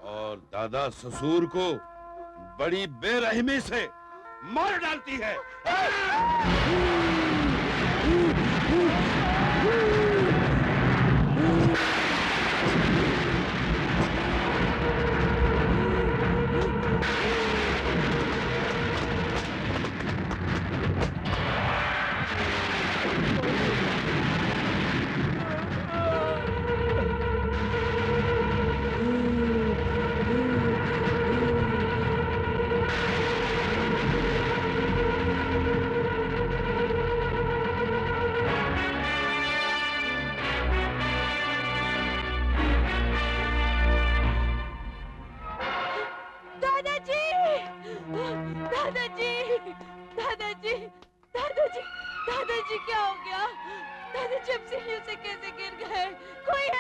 और दादा ससुर को बड़ी बेरहमी से मार डालती है। दादाजी क्या हो गया? दादाजी अब सीढ़ियों से कैसे गिर गए? कोई है?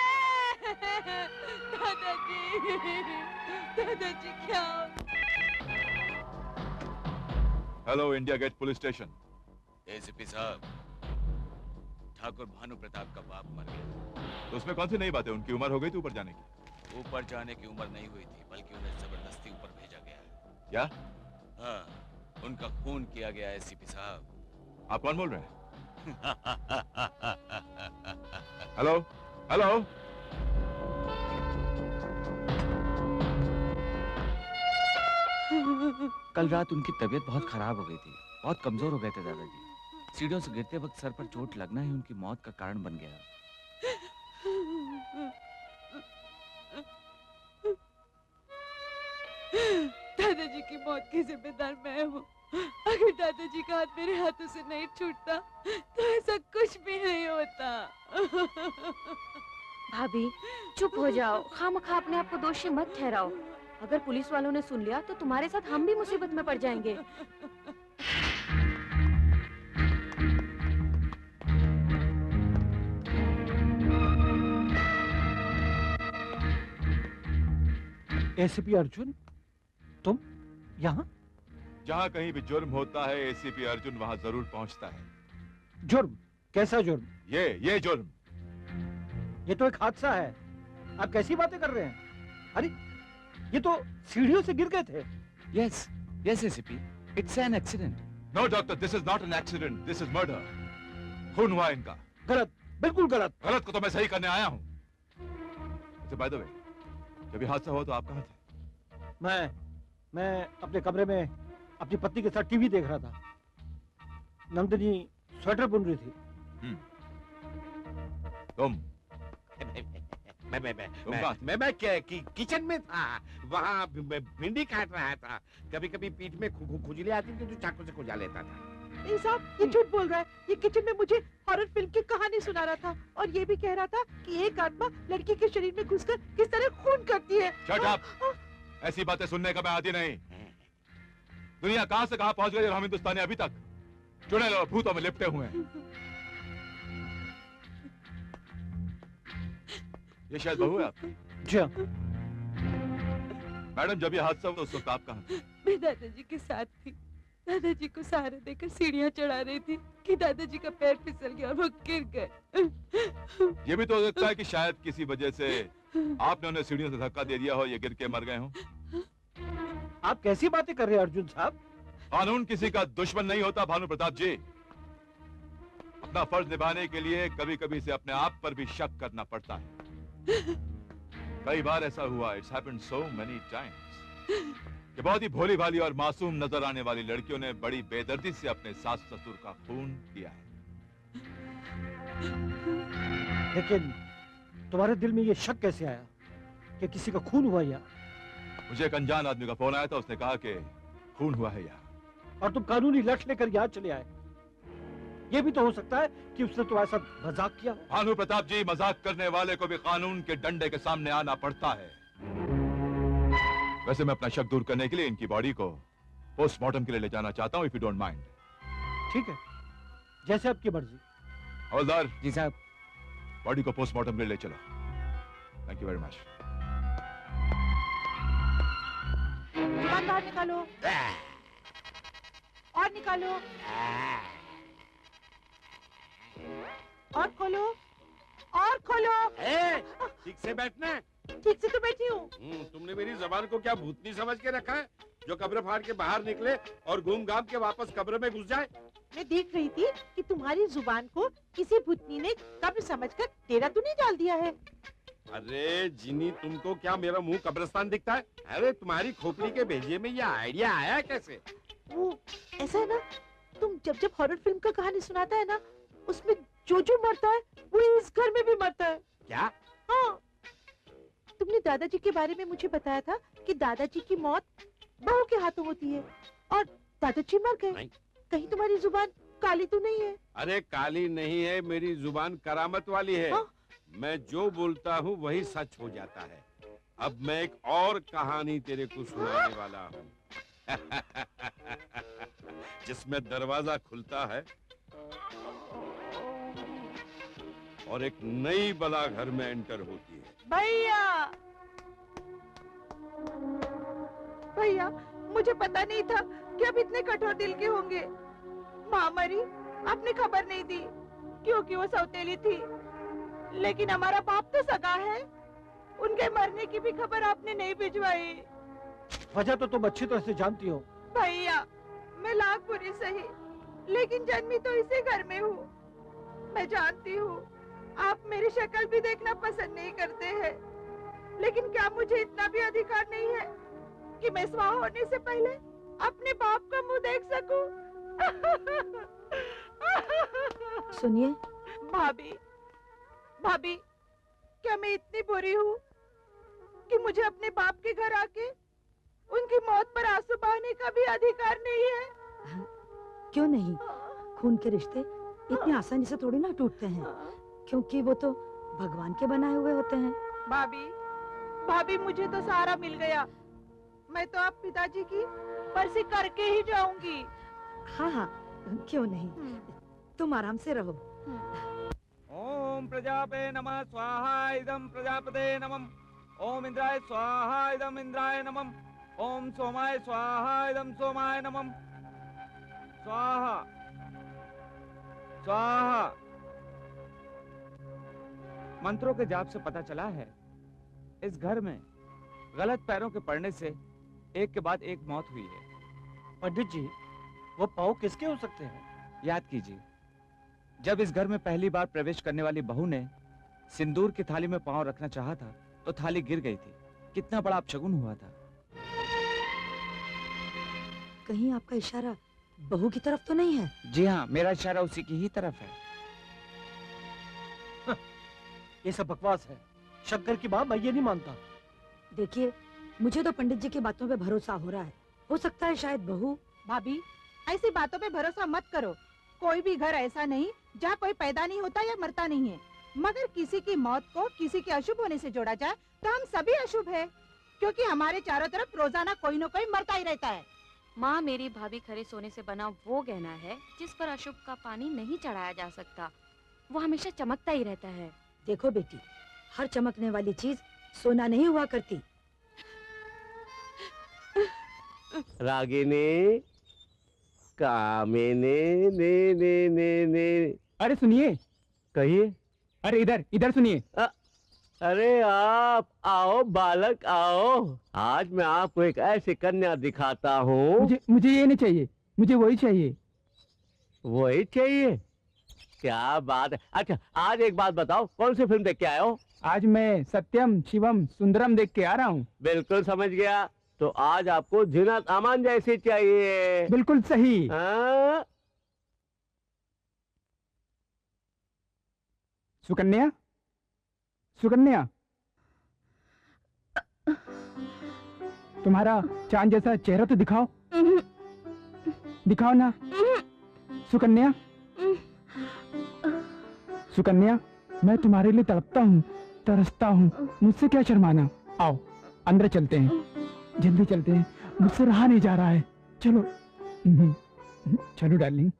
दादाजी क्या हो? Hello, India gate police station. ACP साहब, ठाकुर भानु प्रताप का बाप मर गया। तो उसमें कौन सी नई बात है? उनकी उम्र हो गई थी ऊपर जाने की। ऊपर जाने की उम्र नहीं हुई थी, बल्कि उन्हें जबरदस्ती ऊपर भेजा गया है। क्या? हाँ, उनका खून किया गया है एसीपी साहब। आप कौन बोल रहे हैं? Hello hello. कल रात उनकी तबीयत बहुत खराब हो गई थी, बहुत कमजोर हो गए थे दादाजी। सीढ़ियों से गिरते वक्त सर पर चोट लगना ही उनकी मौत का कारण बन गया। दादाजी की मौत की जिम्मेदार मैं हूँ। अगर दादाजी का हाथ मेरे हाथों से नहीं छूटता तो ऐसा कुछ भी नहीं होता। भाभी चुप हो जाओ, खामखा अपने आप को दोषी मत ठहराओ। अगर पुलिस वालों ने सुन लिया तो तुम्हारे साथ हम भी मुसीबत में पड़ जाएंगे। एसीपी अर्जुन, तुम यहाँ? जहाँ कहीं भी जुर्म होता है एसीपी अर्जुन वहाँ जरूर पहुँचता है। जुर्म? कैसा जुर्म? ये जुर्म। ये तो एक हादसा है। आप कैसी बातें कर रहे हैं? अरे ये तो सीढ़ियों से गिर गए थे। Yes yes ACP, it's an accident. No doctor, this is not an accident, this is murder. खून हुआ इनका। गलत, बिल्कुल गलत। गलत को तो मैं सही करने आया हूँ। अच्छा, बाय द वे, जब ये हादसा हुआ तो आप कहाँ थे? मैं अपने कमरे में अपनी पत्नी के साथ टीवी देख रहा था। नंदिनी स्वेटर बुन रही थी। तुम? मैं किचन में था, वहाँ भिंडी काट रहा था। कभी कभी पीठ में खुजली आती थी तो चाकू से खुजा लेता था। नहीं साहब, ये झूठ बोल रहा है। ये किचन में मुझे हॉरर फिल्म की कहानी सुना रहा था और ये भी कह रहा था कि एक आत्मा लड़की के शरीर में घुसकर किस तरह खून करती है। Shut up! ऐसी बातें सुनने का मैं आदी नहीं। दुनिया कहां से कहां पहुंच गई और हम हिंदुस्तानी अभी तक चुड़ैल और भूतों में लिपटे हुए हैं। ये शायद बहू है आपकी? जी हाँ। मैडम, जब ये हादसा हुआ उस वक्त आप कहां थे? मैं दादाजी के साथ थी। दादाजी को सहारा देकर सीढ़ियाँ चढ़ा रही थी कि दादाजी का पैर फिसल गया और वो गिर गए। ये भी तो हो सकता है कि शायद किसी वजह से आपने उन्हें सीढ़ियों से धक्का दे दिया हो, ये गिर के मर गए हो। आप कैसी बातें कर रहे हैं अर्जुन साहब? कानून किसी का दुश्मन नहीं होता भानु प्रताप जी। अपना फर्ज निभाने के लिए कभी कभी से अपने आप पर भी शक करना पड़ता है। कई बार ऐसा हुआ, it's happened so many times, कि बहुत ही भोली भाली और मासूम नजर आने वाली लड़कियों ने बड़ी बेदर्दी से अपने सास ससुर का खून किया है। लेकिन तुम्हारे दिल में ये शक कैसे आया कि किसी का खून हुआ? या मुझे एक अनजान आदमी का फोन आया था, उसने कहा कि खून हुआ है यहाँ। और तुम कानूनी लठ लेकर यहाँ चले आए। ये भी तो हो सकता है कि उसने तुम्हारे साथ मजाक किया। भानु प्रताप जी, मजाक करने वाले को भी कानून के डंडे के सामने आना पड़ता है। वैसे मैं अपना शक दूर करने के लिए इनकी बॉडी को पोस्टमार्टम के लिए ले जाना चाहता हूँ, इफ यू डोंट माइंड। ठीक है, जैसे आपकी मर्जी। हवलदार जी साहब, बॉडी को पोस्टमार्टम के लिए ले चलो। Thank you very much. जुबान बाहर निकालो, और निकालो, और खोलो, और खोलो। ठीक से बैठना। ठीक से तो बैठी हूँ। तुमने मेरी जबान को क्या भूतनी समझ के रखा है जो कब्र फाड़ के बाहर निकले और घूम घाम के वापस कब्र में घुस जाए? मैं देख रही थी कि तुम्हारी जुबान को किसी भूतनी ने कब्र समझकर तेरा तो नहीं डाल दिया है। अरे जिनी, तुमको क्या मेरा मुंह कब्रिस्तान दिखता है? अरे तुम्हारी खोपड़ी के भेजे में ये आइडिया आया कैसे? वो ऐसा है ना, तुम जब जब हॉरर फिल्म का कहानी सुनाता है ना, उसमें जो जो मरता है वो इस घर में भी मरता है। क्या? हाँ, तुमने दादाजी के बारे में मुझे बताया था कि दादाजी की मौत बहू के हाथों होती है और दादाजी मर गए। कहीं तुम्हारी जुबान काली तो नहीं है? अरे काली नहीं है, मेरी जुबान करामत वाली है। हाँ? मैं जो बोलता हूँ वही सच हो जाता है। अब मैं एक और कहानी तेरे को सुनाने वाला हूँ जिसमें दरवाजा खुलता है और एक नई बला घर में एंटर होती है। भैया, भैया, मुझे पता नहीं था कि आप इतने कठोर दिल के होंगे। माँ मरी, आपने खबर नहीं दी क्योंकि वो सौतेली थी, लेकिन हमारा बाप तो सगा है, उनके मरने की भी खबर आपने नहीं भिजवाई। वजह तो तुम अच्छी तरह से जानती हो। भैया, मैं लाख बुरी सही, लेकिन जन्मी तो इसी घर में हूँ। मैं जानती हूँ आप मेरी शक्ल भी देखना पसंद नहीं करते हैं, लेकिन क्या मुझे इतना भी अधिकार नहीं है कि मैं स्वाह होने से पहले अपने बाप का मुंह देख सकूं? सुनिए भाभी, भाभी, क्या मैं इतनी बुरी हूँ कि मुझे अपने बाप के घर आके उनकी मौत पर आंसू बहाने का भी अधिकार नहीं है? क्यों नहीं, खून के रिश्ते इतनी आसानी से थोड़ी ना टूटते हैं, क्योंकि वो तो भगवान के बनाए हुए होते हैं। भाभी, भाभी, मुझे तो सारा मिल गया। मैं तो आप पिताजी की बरसी करके ही जाऊंगी। हाँ हाँ, क्यों नहीं, तुम आराम से रहो। ओम प्रजापते नमः स्वाहा इदं प्रजापते नमः। ओम इंद्राय स्वाहा इदं इंद्राय नमः। ओम सोमाय स्वाहा इदं सोमाय नमः। स्वाहा स्वाहा। मंत्रों के जाप से पता चला है इस घर में गलत पैरों के पड़ने से एक के बाद एक मौत हुई है। पंडित जी, वो पाँव किसके हो सकते हैं? याद कीजिए, जब इस घर में पहली बार प्रवेश करने वाली बहू ने सिंदूर की थाली में पांव रखना चाहा था तो थाली गिर गई थी। कितना बड़ा अपशगुन हुआ था। कहीं आपका इशारा बहू की तरफ तो नहीं है? जी हाँ, मेरा इशारा उसी की ही तरफ है। ये सब बकवास है। शंकर की बात मैं ये नहीं मानता। देखिए, मुझे तो पंडित जी की बातों पे भरोसा हो रहा है। हो सकता है शायद बहू। भाभी, ऐसी बातों पे भरोसा मत करो। कोई भी घर ऐसा नहीं जहाँ कोई पैदा नहीं होता या मरता नहीं है। मगर किसी की मौत को किसी के अशुभ होने से जोड़ा जाए तो हम सभी अशुभ है, क्योंकि हमारे चारों तरफ रोजाना कोई न कोई मरता ही रहता है। माँ, मेरी भाभी खरे सोने से बना वो गहना है जिस पर अशुभ का पानी नहीं चढ़ाया जा सकता। वो हमेशा चमकता ही रहता है। देखो बेटी, हर चमकने वाली चीज सोना नहीं हुआ करती। रागिनी, कामिनी, ने। अरे सुनिए। कहिए। अरे इधर इधर सुनिए। अरे आप आओ बालक आओ। आज मैं आपको एक ऐसी कन्या दिखाता हूँ। मुझे ये नहीं चाहिए, मुझे वही चाहिए। वही चाहिए? क्या बात है। अच्छा, आज एक बात बताओ, कौन सी फिल्म देख के आए हो? आज मैं सत्यम शिवम सुंदरम देख के आ रहा हूँ। बिल्कुल समझ गया। तो आज आपको जीनत अमन जैसी चाहिए। बिल्कुल सही। सुकन्या, सुकन्या, तुम्हारा चांद जैसा चेहरा तो दिखाओ। दिखाओ ना सुकन्या। सुकन्या, मैं तुम्हारे लिए तड़पता हूँ, तरसता हूँ। मुझसे क्या शर्माना। आओ अंदर चलते हैं, जल्दी चलते हैं, मुझसे रहा नहीं जा रहा है। चलो चलो डार्लिंग।